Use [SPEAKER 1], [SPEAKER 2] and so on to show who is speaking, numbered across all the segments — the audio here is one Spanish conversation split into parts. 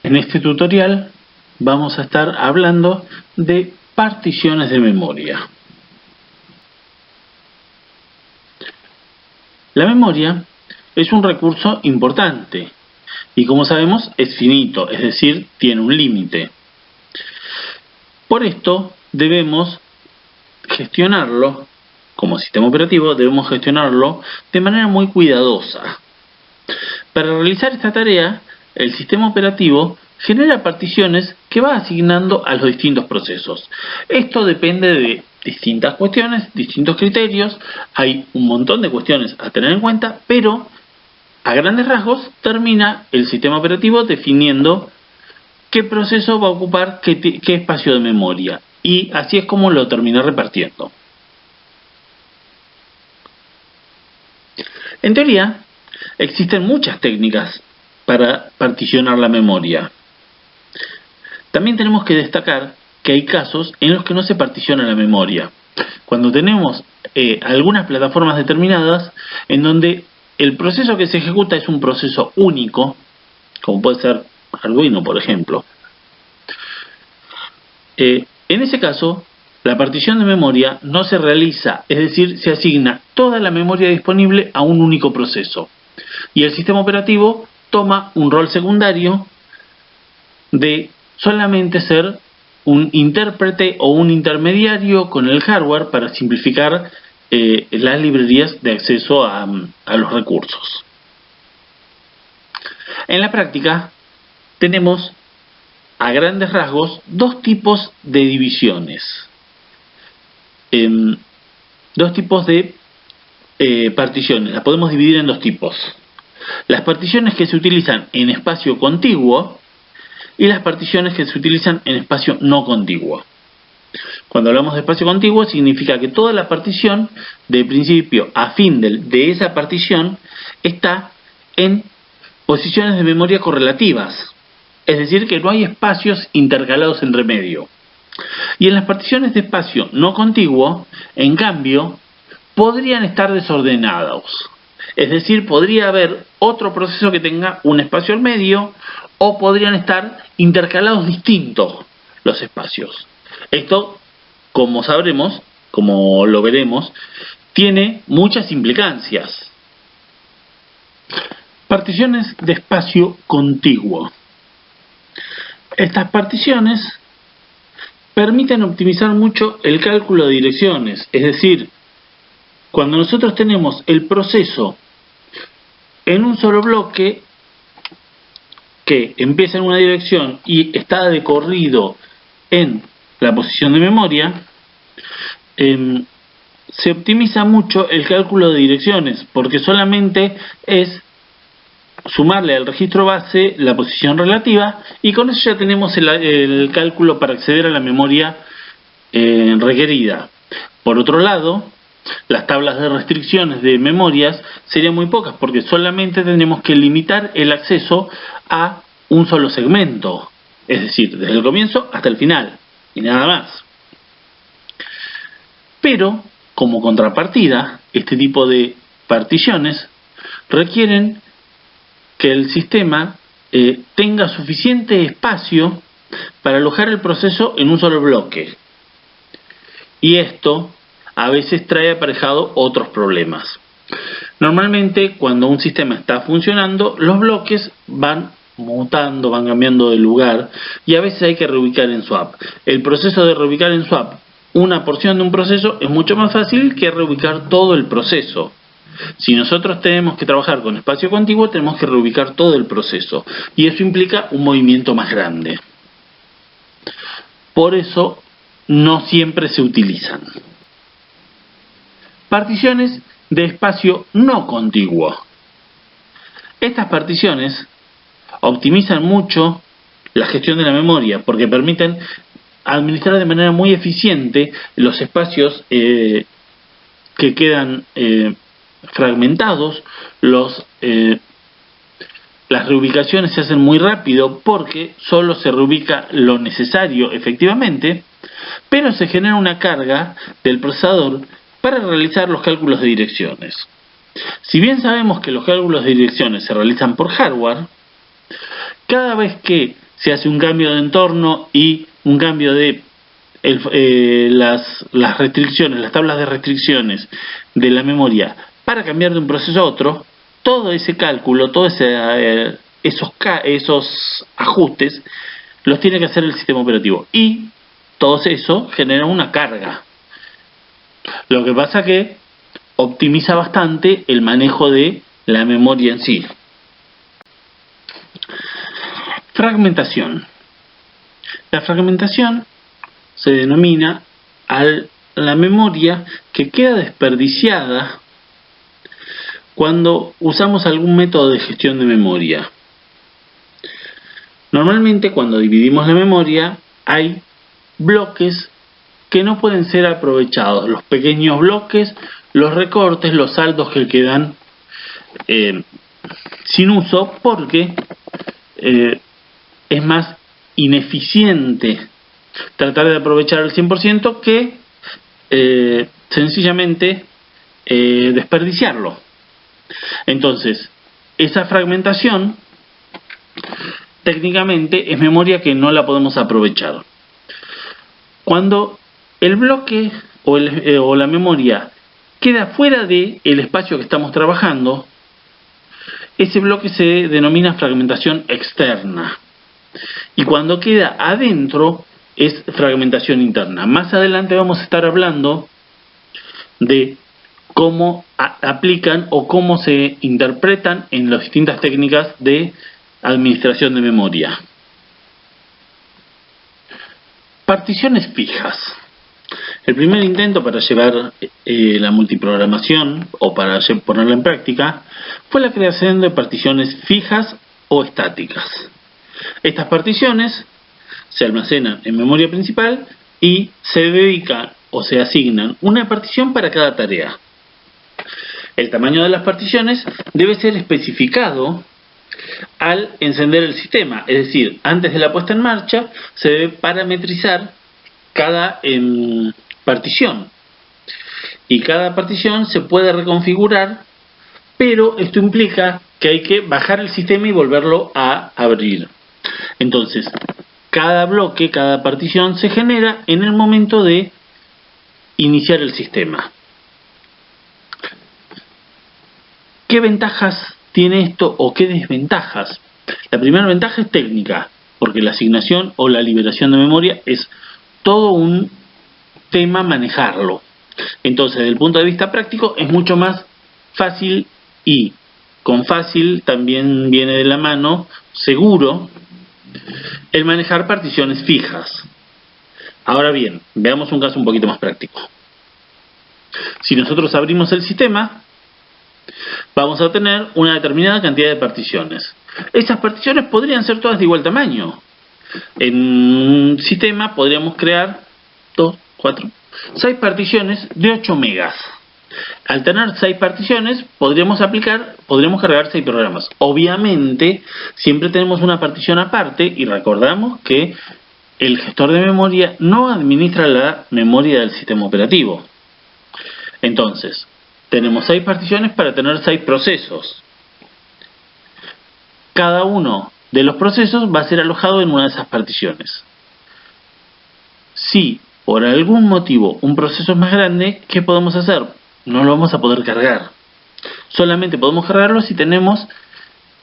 [SPEAKER 1] En este tutorial vamos a estar hablando de particiones de memoria. La memoria es un recurso importante y, como sabemos, es finito, es decir, tiene un límite. Por esto debemos gestionarlo, como sistema operativo debemos gestionarlo de manera muy cuidadosa. Para realizar esta tarea, el sistema operativo genera particiones que va asignando a los distintos procesos. Esto depende de distintas cuestiones, distintos criterios, hay un montón de cuestiones a tener en cuenta, pero a grandes rasgos termina el sistema operativo definiendo qué proceso va a ocupar qué espacio de memoria, y así es como lo termina repartiendo. En teoría, existen muchas técnicas para particionar la memoria. También tenemos que destacar que hay casos en los que no se particiona la memoria. Cuando tenemos algunas plataformas determinadas en donde el proceso que se ejecuta es un proceso único, como puede ser Arduino, por ejemplo. En ese caso, la partición de memoria no se realiza, es decir, se asigna toda la memoria disponible a un único proceso. Y el sistema operativo toma un rol secundario de solamente ser un intérprete o un intermediario con el hardware para simplificar las librerías de acceso a los recursos. En la práctica tenemos a grandes rasgos dos tipos de divisiones, dos tipos de particiones. Las podemos dividir en dos tipos: las particiones que se utilizan en espacio contiguo y las particiones que se utilizan en espacio no contiguo. Cuando hablamos de espacio contiguo, significa que toda la partición, de principio a fin de esa partición, está en posiciones de memoria correlativas, es decir, que no hay espacios intercalados entre medio. Y en las particiones de espacio no contiguo, en cambio, podrían estar desordenados. Es decir, podría haber otro proceso que tenga un espacio al medio, o podrían estar intercalados distintos los espacios. Esto, como sabremos, como lo veremos, tiene muchas implicancias. Particiones de espacio contiguo. Estas particiones permiten optimizar mucho el cálculo de direcciones, es decir, cuando nosotros tenemos el proceso en un solo bloque que empieza en una dirección y está de corrido en la posición de memoria, se optimiza mucho el cálculo de direcciones, porque solamente es sumarle al registro base la posición relativa, y con eso ya tenemos el cálculo para acceder a la memoria requerida. Por otro lado, las tablas de restricciones de memorias serían muy pocas, porque solamente tendremos que limitar el acceso a un solo segmento, es decir, desde el comienzo hasta el final, y nada más. Pero, como contrapartida, este tipo de particiones requieren que el sistema tenga suficiente espacio para alojar el proceso en un solo bloque. Y esto a veces trae aparejado otros problemas. Normalmente, cuando un sistema está funcionando, los bloques van mutando, van cambiando de lugar, y a veces hay que reubicar en swap. El proceso de reubicar en swap una porción de un proceso es mucho más fácil que reubicar todo el proceso. Si nosotros tenemos que trabajar con espacio contiguo, tenemos que reubicar todo el proceso, y eso implica un movimiento más grande. Por eso no siempre se utilizan. Particiones de espacio no contiguo. Estas particiones optimizan mucho la gestión de la memoria, porque permiten administrar de manera muy eficiente los espacios que quedan fragmentados. Las reubicaciones se hacen muy rápido porque solo se reubica lo necesario efectivamente, pero se genera una carga del procesador para realizar los cálculos de direcciones. Si bien sabemos que los cálculos de direcciones se realizan por hardware, cada vez que se hace un cambio de entorno y un cambio de las restricciones, las tablas de restricciones de la memoria para cambiar de un proceso a otro, todo ese cálculo, todos esos ajustes los tiene que hacer el sistema operativo, y todo eso genera una carga. Lo que pasa que optimiza bastante el manejo de la memoria en sí. Fragmentación. La fragmentación se denomina a la memoria que queda desperdiciada cuando usamos algún método de gestión de memoria. Normalmente, cuando dividimos la memoria, hay bloques que no pueden ser aprovechados. Los pequeños bloques, los recortes, los saldos que quedan sin uso, porque es más ineficiente tratar de aprovechar el 100% que sencillamente desperdiciarlo. Entonces, esa fragmentación técnicamente es memoria que no la podemos aprovechar. Cuando el bloque o la memoria queda fuera del espacio que estamos trabajando, ese bloque se denomina fragmentación externa. Y cuando queda adentro es fragmentación interna. Más adelante vamos a estar hablando de cómo aplican o cómo se interpretan en las distintas técnicas de administración de memoria. Particiones fijas. El primer intento para llevar la multiprogramación o para ponerla en práctica fue la creación de particiones fijas o estáticas. Estas particiones se almacenan en memoria principal y se dedican o se asignan una partición para cada tarea. El tamaño de las particiones debe ser especificado al encender el sistema, es decir, antes de la puesta en marcha se debe parametrizar cada partición, y cada partición se puede reconfigurar, pero esto implica que hay que bajar el sistema y volverlo a abrir. Entonces, cada bloque, cada partición se genera en el momento de iniciar el sistema. ¿Qué ventajas tiene esto o qué desventajas? La primera ventaja es técnica, porque la asignación o la liberación de memoria es todo un tema manejarlo. Entonces, desde el punto de vista práctico, es mucho más fácil, y con fácil también viene de la mano seguro el manejar particiones fijas. Ahora bien, veamos un caso un poquito más práctico. Si nosotros abrimos el sistema, vamos a tener una determinada cantidad de particiones. Esas particiones podrían ser todas de igual tamaño. En un sistema podríamos crear 6 particiones de 8 megas. Al tener 6 particiones, podríamos cargar 6 programas. Obviamente, siempre tenemos una partición aparte, y recordamos que el gestor de memoria no administra la memoria del sistema operativo. Entonces, tenemos 6 particiones para tener 6 procesos. Cada uno de los procesos va a ser alojado en una de esas particiones. Si por algún motivo un proceso es más grande, ¿qué podemos hacer? No lo vamos a poder cargar. Solamente podemos cargarlo si tenemos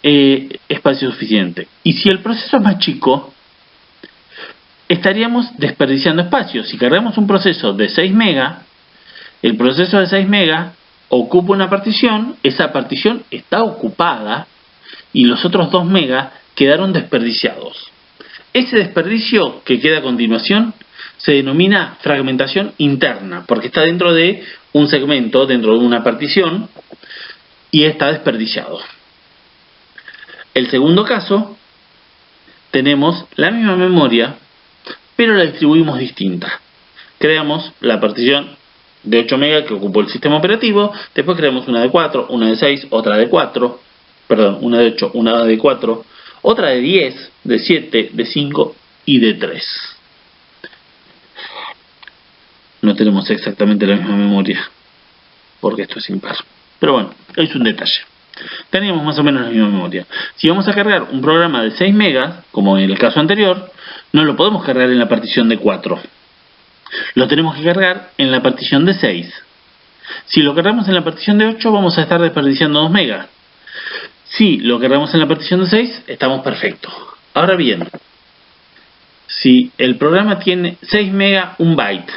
[SPEAKER 1] espacio suficiente. Y si el proceso es más chico, estaríamos desperdiciando espacio. Si cargamos un proceso de 6 megas, el proceso de 6 megas ocupa una partición, esa partición está ocupada y los otros 2 megas quedaron desperdiciados. Ese desperdicio que queda a continuación se denomina fragmentación interna, porque está dentro de un segmento, dentro de una partición, y está desperdiciado. El segundo caso, tenemos la misma memoria, pero la distribuimos distinta. Creamos la partición de 8 megas que ocupó el sistema operativo, después creamos una de 4, una de 6, otra de 4, una de 8, una de 4, otra de 10, de 7, de 5 y de 3. No tenemos exactamente la misma memoria, porque esto es impar. Pero bueno, es un detalle. Teníamos más o menos la misma memoria. Si vamos a cargar un programa de 6 megas, como en el caso anterior, no lo podemos cargar en la partición de 4. Lo tenemos que cargar en la partición de 6. Si lo cargamos en la partición de 8, vamos a estar desperdiciando 2 megas. Si lo cargamos en la partición de 6, estamos perfectos. Ahora bien, si el programa tiene 6 megas, 1 byte,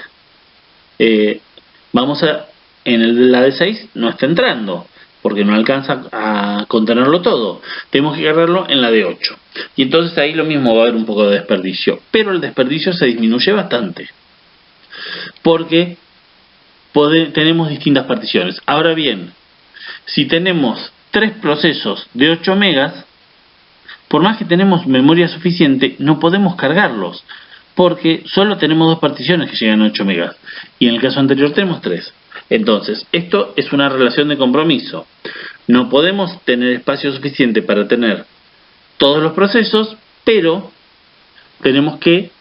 [SPEAKER 1] en la de 6 no está entrando, porque no alcanza a contenerlo todo. Tenemos que cargarlo en la de 8. Y entonces ahí lo mismo, va a haber un poco de desperdicio. Pero el desperdicio se disminuye bastante, porque tenemos distintas particiones. Ahora bien, si tenemos 3 procesos de 8 megas, por más que tenemos memoria suficiente, no podemos cargarlos, porque solo tenemos 2 particiones que llegan a 8 megas, y en el caso anterior tenemos 3. Entonces, esto es una relación de compromiso. No podemos tener espacio suficiente para tener todos los procesos, pero tenemos que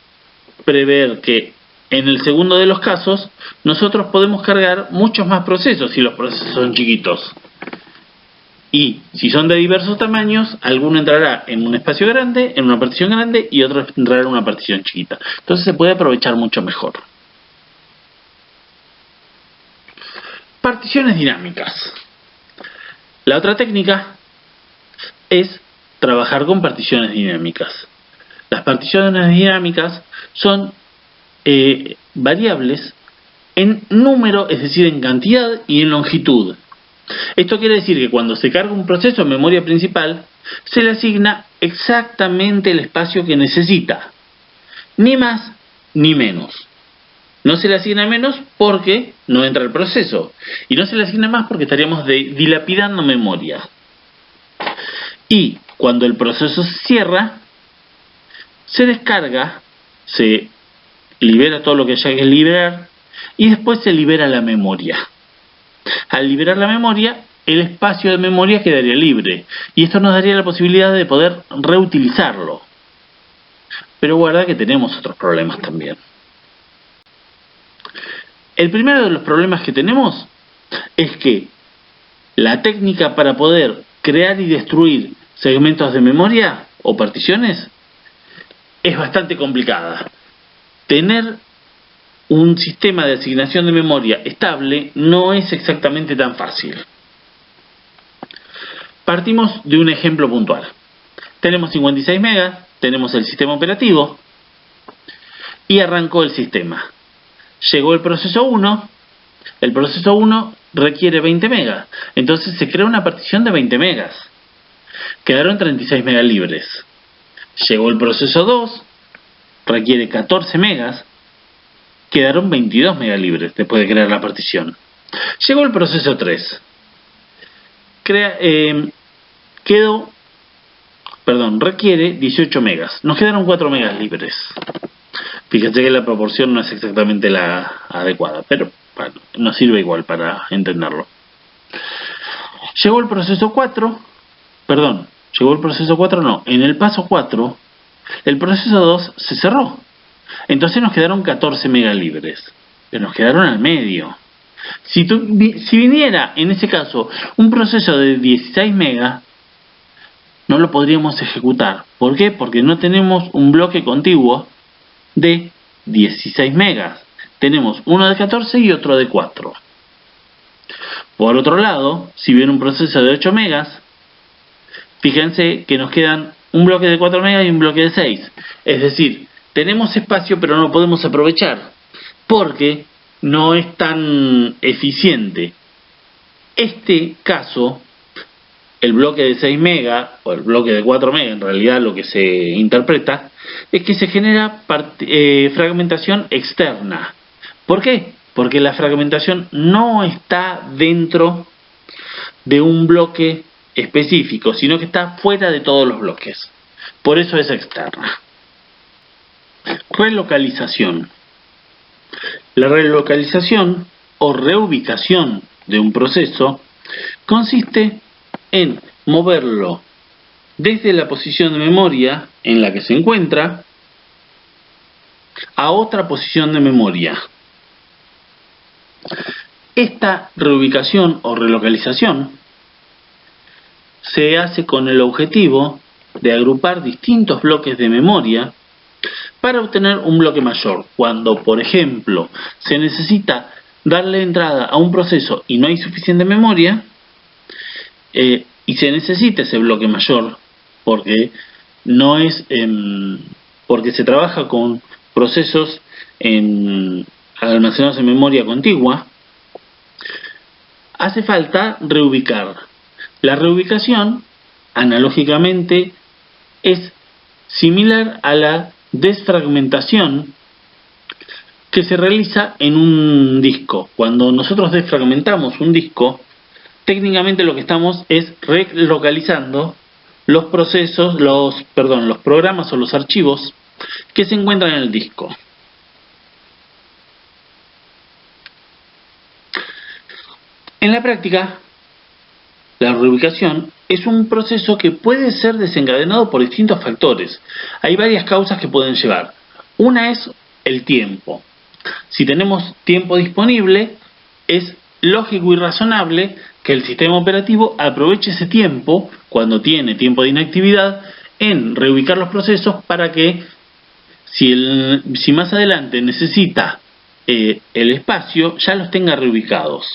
[SPEAKER 1] prever que en el segundo de los casos, nosotros podemos cargar muchos más procesos si los procesos son chiquitos. Y si son de diversos tamaños, alguno entrará en un espacio grande, en una partición grande, y otro entrará en una partición chiquita. Entonces se puede aprovechar mucho mejor. Particiones dinámicas. La otra técnica es trabajar con particiones dinámicas. Las particiones dinámicas son variables en número, es decir, en cantidad y en longitud. Esto quiere decir que cuando se carga un proceso en memoria principal, se le asigna exactamente el espacio que necesita, ni más ni menos. No se le asigna menos porque no entra el proceso, y no se le asigna más porque estaríamos dilapidando memoria. Y cuando el proceso se cierra, se descarga, se libera todo lo que haya que liberar, y después se libera la memoria. Al liberar la memoria, el espacio de memoria quedaría libre, y esto nos daría la posibilidad de poder reutilizarlo. Pero guarda que tenemos otros problemas también. El primero de los problemas que tenemos es que la técnica para poder crear y destruir segmentos de memoria o particiones es bastante complicada. Tener un sistema de asignación de memoria estable no es exactamente tan fácil. Partimos de un ejemplo puntual. Tenemos 56 megas, tenemos el sistema operativo y arrancó el sistema. Llegó el proceso 1, el proceso 1 requiere 20 megas, entonces se crea una partición de 20 megas. Quedaron 36 megas libres. Llegó el proceso 2, requiere 14 megas, quedaron 22 megas libres después de crear la partición. Llegó el proceso 3, requiere 18 megas, nos quedaron 4 megas libres. Fíjense que la proporción no es exactamente la adecuada, pero bueno, nos sirve igual para entenderlo. Llegó el proceso 4, en el paso 4, el proceso 2 se cerró. Entonces nos quedaron 14 megas libres, pero nos quedaron al medio. Si viniera, en ese caso, un proceso de 16 megas, no lo podríamos ejecutar. ¿Por qué? Porque no tenemos un bloque contiguo de 16 megas. Tenemos uno de 14 y otro de 4. Por otro lado, si viene un proceso de 8 megas, fíjense que nos quedan un bloque de 4 megas y un bloque de 6. Es decir, tenemos espacio pero no lo podemos aprovechar porque no es tan eficiente. Este caso, el bloque de 6 megas o el bloque de 4 megas, en realidad lo que se interpreta es que se genera fragmentación externa. ¿Por qué? Porque la fragmentación no está dentro de un bloque específico, sino que está fuera de todos los bloques. Por eso es externa. Relocalización. La relocalización o reubicación de un proceso consiste en moverlo desde la posición de memoria en la que se encuentra a otra posición de memoria. Esta reubicación o relocalización se hace con el objetivo de agrupar distintos bloques de memoria para obtener un bloque mayor. Cuando, por ejemplo, se necesita darle entrada a un proceso y no hay suficiente memoria, y se necesita ese bloque mayor porque no es porque se trabaja con procesos almacenados en memoria contigua, hace falta reubicar. La reubicación, analógicamente, es similar a la desfragmentación que se realiza en un disco. Cuando nosotros desfragmentamos un disco, técnicamente lo que estamos es relocalizando los procesos, los programas o los archivos que se encuentran en el disco. En la práctica, la reubicación es un proceso que puede ser desencadenado por distintos factores. Hay varias causas que pueden llevar. Una es el tiempo. Si tenemos tiempo disponible, es lógico y razonable que el sistema operativo aproveche ese tiempo, cuando tiene tiempo de inactividad, en reubicar los procesos para que, si más adelante necesita el espacio, ya los tenga reubicados.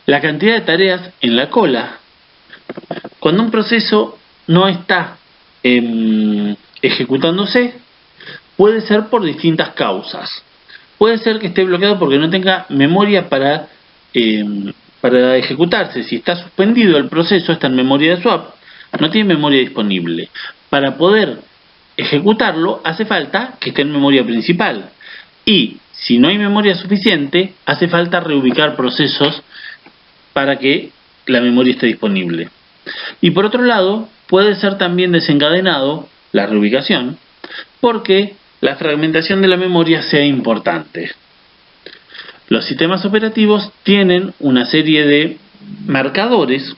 [SPEAKER 1] La cantidad de tareas en la cola. Cuando un proceso no está ejecutándose, puede ser por distintas causas. Puede ser que esté bloqueado porque no tenga memoria para ejecutarse. Si está suspendido el proceso, está en memoria de swap, no tiene memoria disponible. Para poder ejecutarlo, hace falta que esté en memoria principal. Y si no hay memoria suficiente, hace falta reubicar procesos para que la memoria esté disponible. Y por otro lado, puede ser también desencadenado la reubicación porque la fragmentación de la memoria sea importante. Los sistemas operativos tienen una serie de marcadores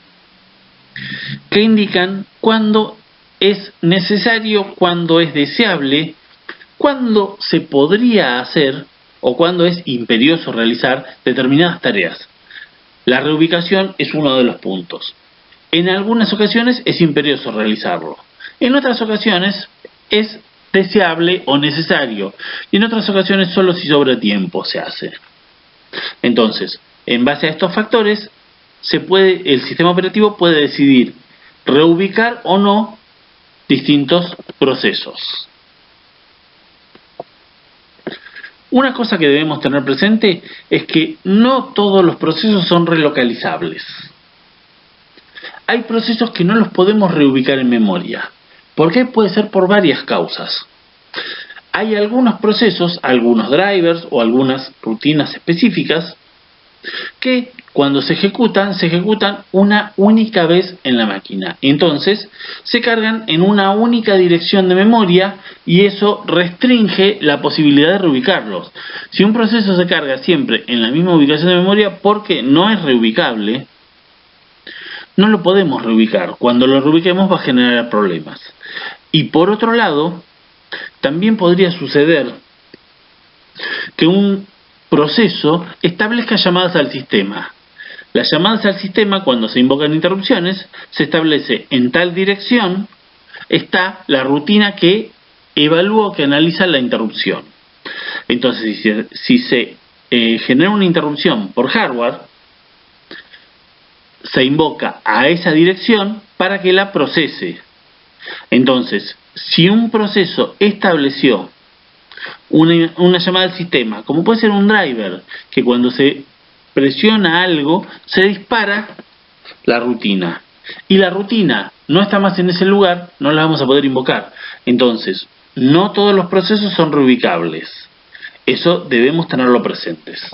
[SPEAKER 1] que indican cuándo es necesario, cuándo es deseable, cuándo se podría hacer o cuándo es imperioso realizar determinadas tareas. La reubicación es uno de los puntos. En algunas ocasiones es imperioso realizarlo. En otras ocasiones es deseable o necesario. Y en otras ocasiones solo si sobra tiempo se hace. Entonces, en base a estos factores, el sistema operativo puede decidir reubicar o no distintos procesos. Una cosa que debemos tener presente es que no todos los procesos son relocalizables. Hay procesos que no los podemos reubicar en memoria. ¿Por qué? Puede ser por varias causas. Hay algunos procesos, algunos drivers o algunas rutinas específicas que cuando se ejecutan una única vez en la máquina. Entonces se cargan en una única dirección de memoria y eso restringe la posibilidad de reubicarlos. Si un proceso se carga siempre en la misma ubicación de memoria porque no es reubicable, no lo podemos reubicar. Cuando lo reubiquemos va a generar problemas. Y por otro lado, también podría suceder que un proceso establezca llamadas al sistema. Las llamadas al sistema, cuando se invocan interrupciones, se establece en tal dirección está la rutina que evalúa o que analiza la interrupción. Entonces, si se genera una interrupción por hardware, se invoca a esa dirección para que la procese. Entonces, si un proceso estableció una llamada al sistema, como puede ser un driver, que cuando se presiona algo, se dispara la rutina. Y la rutina no está más en ese lugar, no la vamos a poder invocar. Entonces, no todos los procesos son reubicables. Eso debemos tenerlo presentes.